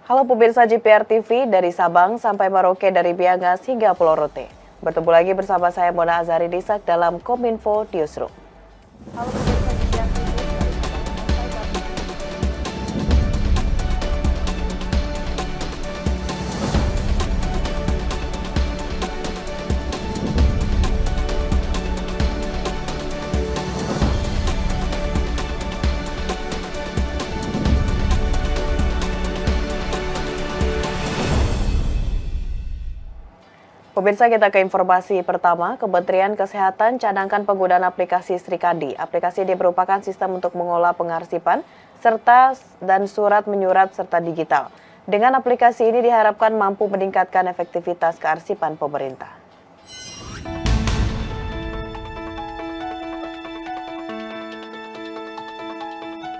Halo pemirsa JPR TV, dari Sabang sampai Merauke, dari Miangas hingga Pulau Rote. Bertemu lagi bersama saya Mona Azhari Disak dalam Kominfo Newsroom. Halo pemirsa JPR TV, dari Sabang sampai Pemirsa, kita ke informasi pertama. Kementerian Kesehatan canangkan penggunaan aplikasi Srikandi. Aplikasi ini merupakan sistem untuk mengolah pengarsipan serta surat menyurat serta digital. Dengan aplikasi ini diharapkan mampu meningkatkan efektivitas kearsipan pemerintah.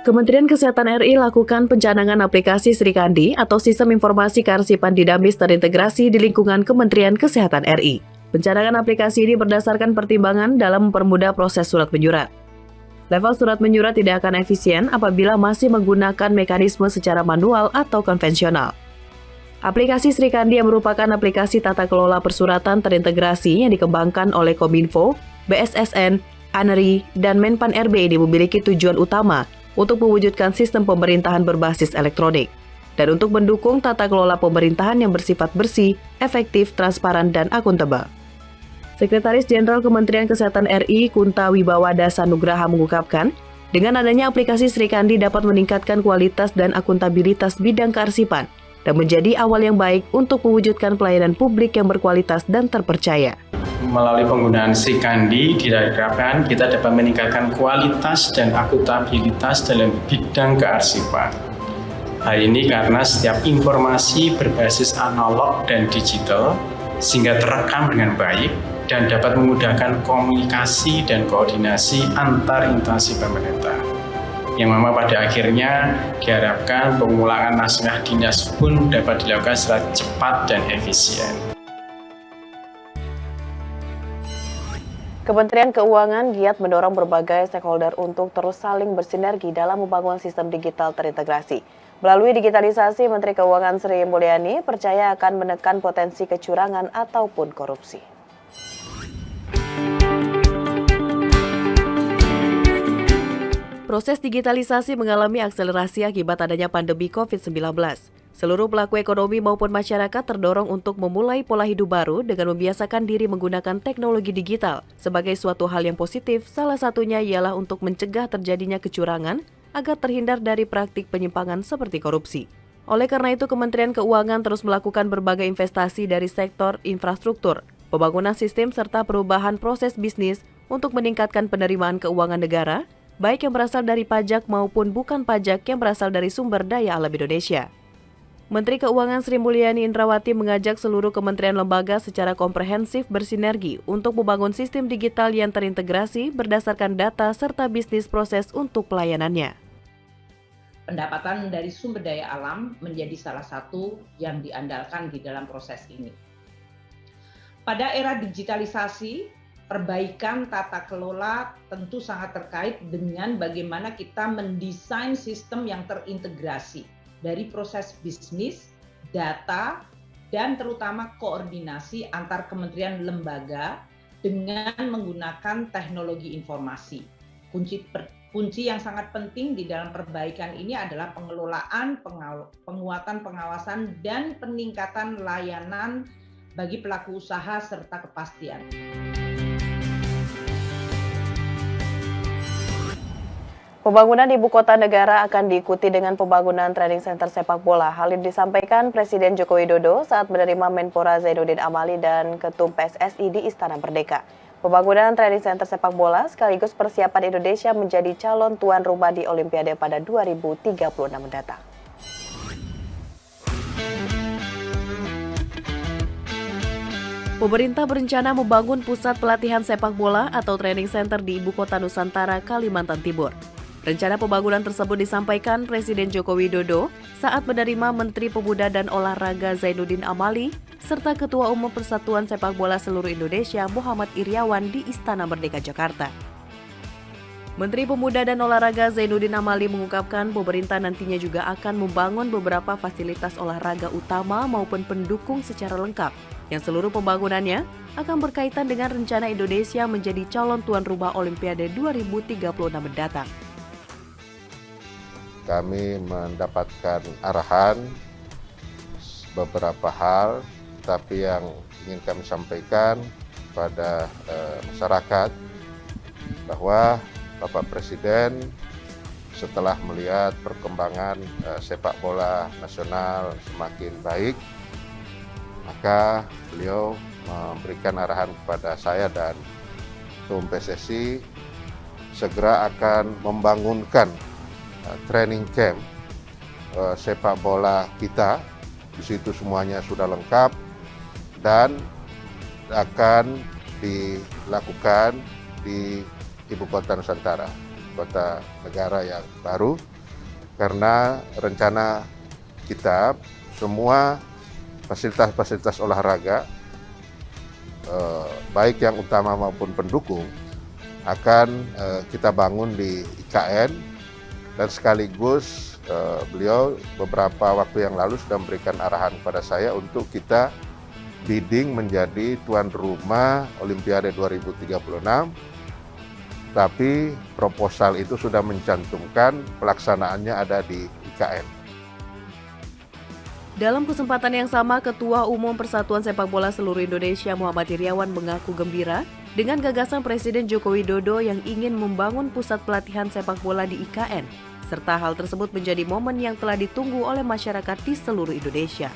Kementerian Kesehatan RI lakukan pencanangan aplikasi Srikandi atau Sistem Informasi Kearsipan Dinamis terintegrasi di lingkungan Kementerian Kesehatan RI. Pencanangan aplikasi ini berdasarkan pertimbangan dalam mempermudah proses surat menyurat. Level surat menyurat tidak akan efisien apabila masih menggunakan mekanisme secara manual atau konvensional. Aplikasi Srikandi yang merupakan aplikasi tata kelola persuratan terintegrasi yang dikembangkan oleh Kominfo, BSSN, ANRI, dan Menpan RB ini memiliki tujuan utama untuk mewujudkan sistem pemerintahan berbasis elektronik, dan untuk mendukung tata kelola pemerintahan yang bersifat bersih, efektif, transparan, dan akuntabel. Sekretaris Jenderal Kementerian Kesehatan RI, Kunta Wibawada Sanugraha mengungkapkan, dengan adanya aplikasi Srikandi dapat meningkatkan kualitas dan akuntabilitas bidang kearsipan, dan menjadi awal yang baik untuk mewujudkan pelayanan publik yang berkualitas dan terpercaya. Melalui penggunaan Srikandi diharapkan kita dapat meningkatkan kualitas dan akuntabilitas dalam bidang kearsipan. Hal ini karena setiap informasi berbasis analog dan digital sehingga terekam dengan baik dan dapat memudahkan komunikasi dan koordinasi antar instansi pemerintah. Yang mana pada akhirnya diharapkan pengulangan naskah dinas pun dapat dilakukan secara cepat dan efisien. Kementerian Keuangan giat mendorong berbagai stakeholder untuk terus saling bersinergi dalam membangun sistem digital terintegrasi. Melalui digitalisasi, Menteri Keuangan Sri Mulyani percaya akan menekan potensi kecurangan ataupun korupsi. Proses digitalisasi mengalami akselerasi akibat adanya pandemi COVID-19. Seluruh pelaku ekonomi maupun masyarakat terdorong untuk memulai pola hidup baru dengan membiasakan diri menggunakan teknologi digital. Sebagai suatu hal yang positif, salah satunya ialah untuk mencegah terjadinya kecurangan agar terhindar dari praktik penyimpangan seperti korupsi. Oleh karena itu, Kementerian Keuangan terus melakukan berbagai investasi dari sektor infrastruktur, pembangunan sistem serta perubahan proses bisnis untuk meningkatkan penerimaan keuangan negara, baik yang berasal dari pajak maupun bukan pajak yang berasal dari sumber daya alam Indonesia. Menteri Keuangan Sri Mulyani Indrawati mengajak seluruh kementerian lembaga secara komprehensif bersinergi untuk membangun sistem digital yang terintegrasi berdasarkan data serta bisnis proses untuk pelayanannya. Pendapatan dari sumber daya alam menjadi salah satu yang diandalkan di dalam proses ini. Pada era digitalisasi, perbaikan tata kelola tentu sangat terkait dengan bagaimana kita mendesain sistem yang terintegrasi dari proses bisnis, data, dan terutama koordinasi antar kementerian lembaga dengan menggunakan teknologi informasi. Kunci yang sangat penting di dalam perbaikan ini adalah pengelolaan, penguatan pengawasan, dan peningkatan layanan bagi pelaku usaha serta kepastian. Pembangunan ibu kota negara akan diikuti dengan pembangunan training center sepak bola. Hal ini disampaikan Presiden Joko Widodo saat menerima Menpora Zainuddin Amali dan Ketum PSSI di Istana Merdeka. Pembangunan training center sepak bola sekaligus persiapan Indonesia menjadi calon tuan rumah di Olimpiade pada 2036 mendatang. Pemerintah berencana membangun pusat pelatihan sepak bola atau training center di Ibu Kota Nusantara, Kalimantan Timur. Rencana pembangunan tersebut disampaikan Presiden Joko Widodo saat menerima Menteri Pemuda dan Olahraga Zainuddin Amali serta Ketua Umum Persatuan Sepak Bola Seluruh Indonesia Muhammad Iryawan di Istana Merdeka, Jakarta. Menteri Pemuda dan Olahraga Zainuddin Amali mengungkapkan pemerintah nantinya juga akan membangun beberapa fasilitas olahraga utama maupun pendukung secara lengkap, yang seluruh pembangunannya akan berkaitan dengan rencana Indonesia menjadi calon tuan rumah Olimpiade 2036 mendatang. Kami mendapatkan arahan beberapa hal, tapi yang ingin kami sampaikan pada masyarakat bahwa Bapak Presiden setelah melihat perkembangan sepak bola nasional semakin baik, maka beliau memberikan arahan kepada saya dan Ketum PSSI segera akan membangunkan training camp sepak bola kita. Di situ semuanya sudah lengkap dan akan dilakukan di Ibu Kota Nusantara, kota negara yang baru, karena rencana kita semua fasilitas-fasilitas olahraga, baik yang utama maupun pendukung, akan kita bangun di IKN, dan sekaligus beliau beberapa waktu yang lalu sudah memberikan arahan kepada saya untuk kita bidding menjadi tuan rumah Olimpiade 2036. Tapi proposal itu sudah mencantumkan pelaksanaannya ada di IKN. Dalam kesempatan yang sama, Ketua Umum Persatuan Sepak Bola Seluruh Indonesia Muhammad Iryawan mengaku gembira dengan gagasan Presiden Joko Widodo yang ingin membangun pusat pelatihan sepak bola di IKN, serta hal tersebut menjadi momen yang telah ditunggu oleh masyarakat di seluruh Indonesia.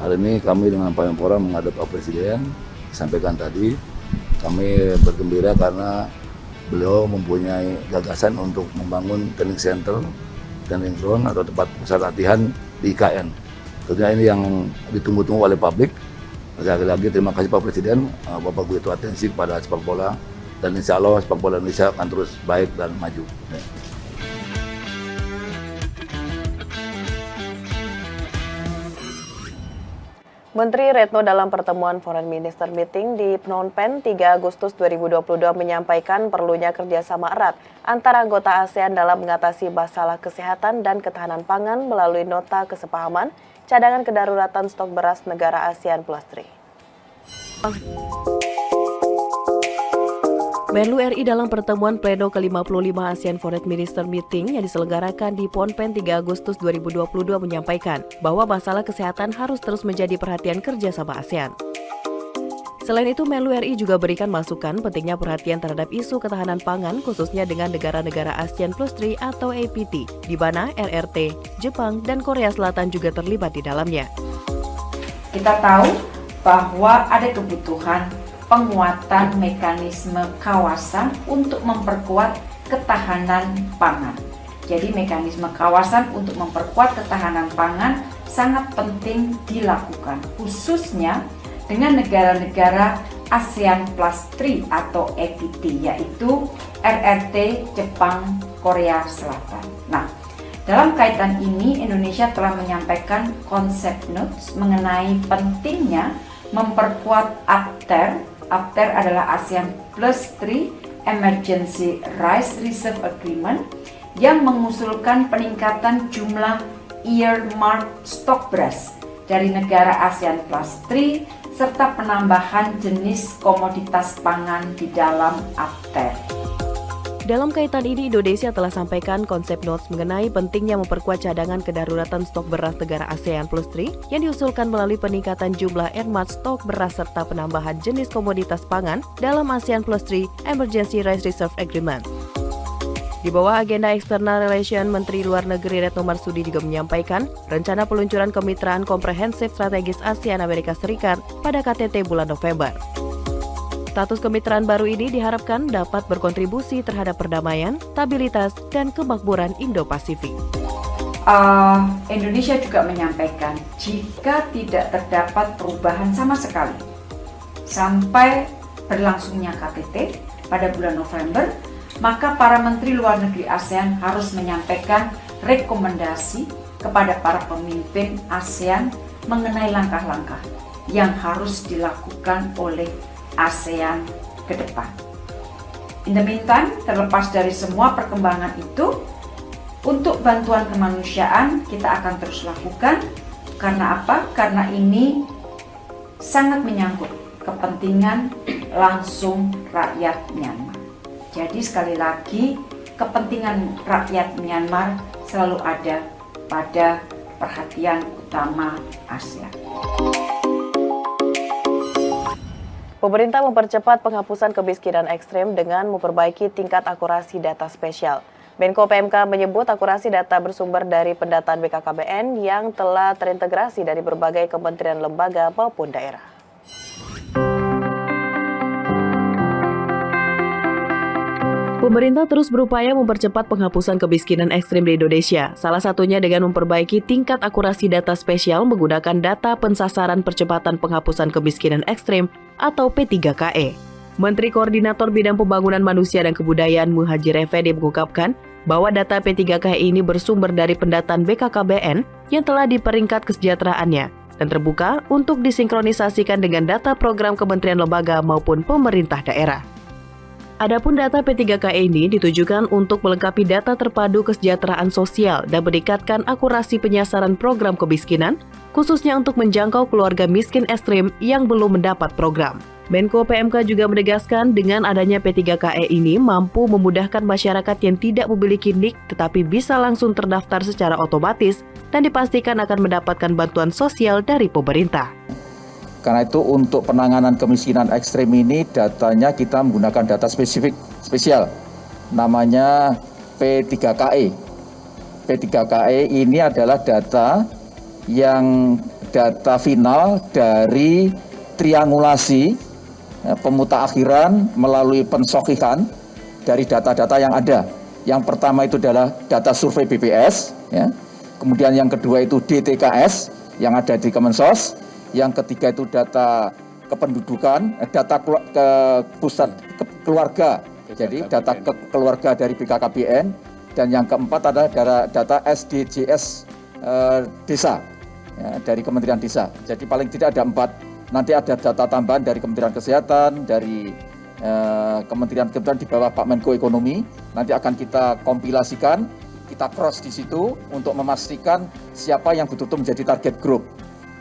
Hari ini kami dengan Pak Menpora menghadap Pak Presiden, sampaikan tadi, kami bergembira karena beliau mempunyai gagasan untuk membangun training center, training ground atau tempat pusat latihan di IKN. Tentunya ini yang ditunggu-tunggu oleh publik. Sekali lagi terima kasih Pak Presiden, Bapak begitu atensi kepada sepak bola, dan insya Allah sepak bola Indonesia akan terus baik dan maju. Menteri Retno dalam pertemuan Foreign Minister Meeting di Phnom Penh 3 Agustus 2022 menyampaikan perlunya kerjasama erat antara anggota ASEAN dalam mengatasi masalah kesehatan dan ketahanan pangan melalui nota kesepahaman cadangan kedaruratan stok beras negara ASEAN Plus 3. Menlu RI dalam pertemuan pleno ke-55 ASEAN Foreign Minister Meeting yang diselenggarakan di Phnom Penh 3 Agustus 2022 menyampaikan bahwa masalah kesehatan harus terus menjadi perhatian kerjasama ASEAN. Selain itu, Menlu RI juga berikan masukan pentingnya perhatian terhadap isu ketahanan pangan khususnya dengan negara-negara ASEAN Plus 3 atau APT, di mana RRT, Jepang, dan Korea Selatan juga terlibat di dalamnya. Kita tahu bahwa ada kebutuhan penguatan mekanisme kawasan untuk memperkuat ketahanan pangan. Jadi mekanisme kawasan untuk memperkuat ketahanan pangan sangat penting dilakukan, khususnya dengan negara-negara ASEAN Plus 3 atau APT, yaitu RRT, Jepang, Korea Selatan. Nah, dalam kaitan ini Indonesia telah menyampaikan konsep notes mengenai pentingnya memperkuat APTER. APTER adalah ASEAN Plus 3 Emergency Rice Reserve Agreement yang mengusulkan peningkatan jumlah earmark stok beras dari negara ASEAN Plus 3 serta penambahan jenis komoditas pangan di dalam APTER. Dalam kaitan ini, Indonesia telah sampaikan konsep notes mengenai pentingnya memperkuat cadangan kedaruratan stok beras negara ASEAN Plus 3 yang diusulkan melalui peningkatan jumlah earmark stok beras serta penambahan jenis komoditas pangan dalam ASEAN Plus 3 Emergency Rice Reserve Agreement. Di bawah agenda External Relation, Menteri Luar Negeri Retno Marsudi juga menyampaikan rencana peluncuran kemitraan komprehensif strategis ASEAN Amerika Serikat pada KTT bulan November. Status kemitraan baru ini diharapkan dapat berkontribusi terhadap perdamaian, stabilitas, dan kemakmuran Indo-Pasifik. Indonesia juga menyampaikan jika tidak terdapat perubahan sama sekali sampai berlangsungnya KTT pada bulan November, maka para Menteri Luar Negeri ASEAN harus menyampaikan rekomendasi kepada para pemimpin ASEAN mengenai langkah-langkah yang harus dilakukan oleh ASEAN ke depan. In the meantime, terlepas dari semua perkembangan itu, untuk bantuan kemanusiaan kita akan terus lakukan. Karena apa? Karena ini sangat menyangkut kepentingan langsung rakyat Myanmar. Jadi sekali lagi, kepentingan rakyat Myanmar selalu ada pada perhatian utama ASEAN. Pemerintah mempercepat penghapusan kemiskinan ekstrem dengan memperbaiki tingkat akurasi data spesial. Menko PMK menyebut akurasi data bersumber dari pendataan BKKBN yang telah terintegrasi dari berbagai kementerian lembaga maupun daerah. Pemerintah terus berupaya mempercepat penghapusan kemiskinan ekstrem di Indonesia, salah satunya dengan memperbaiki tingkat akurasi data spesial menggunakan data pensasaran percepatan penghapusan kemiskinan ekstrem atau P3KE. Menteri Koordinator Bidang Pembangunan Manusia dan Kebudayaan Muhadjir Effendi mengungkapkan bahwa data P3KE ini bersumber dari pendataan BKKBN yang telah diperingkat kesejahteraannya dan terbuka untuk disinkronisasikan dengan data program kementerian lembaga maupun pemerintah daerah. Adapun data P3KE ini ditujukan untuk melengkapi data terpadu kesejahteraan sosial dan meningkatkan akurasi penyasaran program kemiskinan, khususnya untuk menjangkau keluarga miskin ekstrem yang belum mendapat program. Menko PMK juga menegaskan dengan adanya P3KE ini mampu memudahkan masyarakat yang tidak memiliki NIK tetapi bisa langsung terdaftar secara otomatis dan dipastikan akan mendapatkan bantuan sosial dari pemerintah. Karena itu untuk penanganan kemiskinan ekstrem ini datanya kita menggunakan data spesial namanya P3KE. P3KE ini adalah data final dari triangulasi pemutakhiran melalui pensokihan dari data-data yang ada. Yang pertama itu adalah data survei BPS, ya. Kemudian yang kedua itu DTKS yang ada di Kemensos. Yang ketiga itu data kependudukan, data pusat keluarga, jadi data keluarga dari BKKBN, dan yang keempat adalah data SDGs desa, ya, dari Kementerian Desa. Jadi paling tidak ada 4. Nanti ada data tambahan dari Kementerian Kesehatan, dari kementerian di bawah Pak Menko Ekonomi. Nanti akan kita kompilasikan, kita cross di situ untuk memastikan siapa yang betul-betul menjadi target group.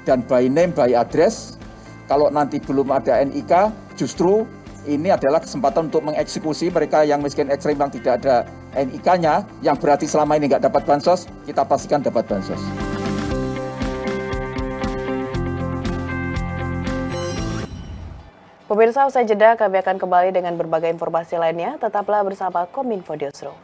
Dan by name, by address, kalau nanti belum ada NIK, justru ini adalah kesempatan untuk mengeksekusi mereka yang miskin ekstrem yang tidak ada NIK-nya, yang berarti selama ini nggak dapat bansos, kita pastikan dapat bansos. Pemirsa, usai jeda kami akan kembali dengan berbagai informasi lainnya. Tetaplah bersama Kominfo Newsroom.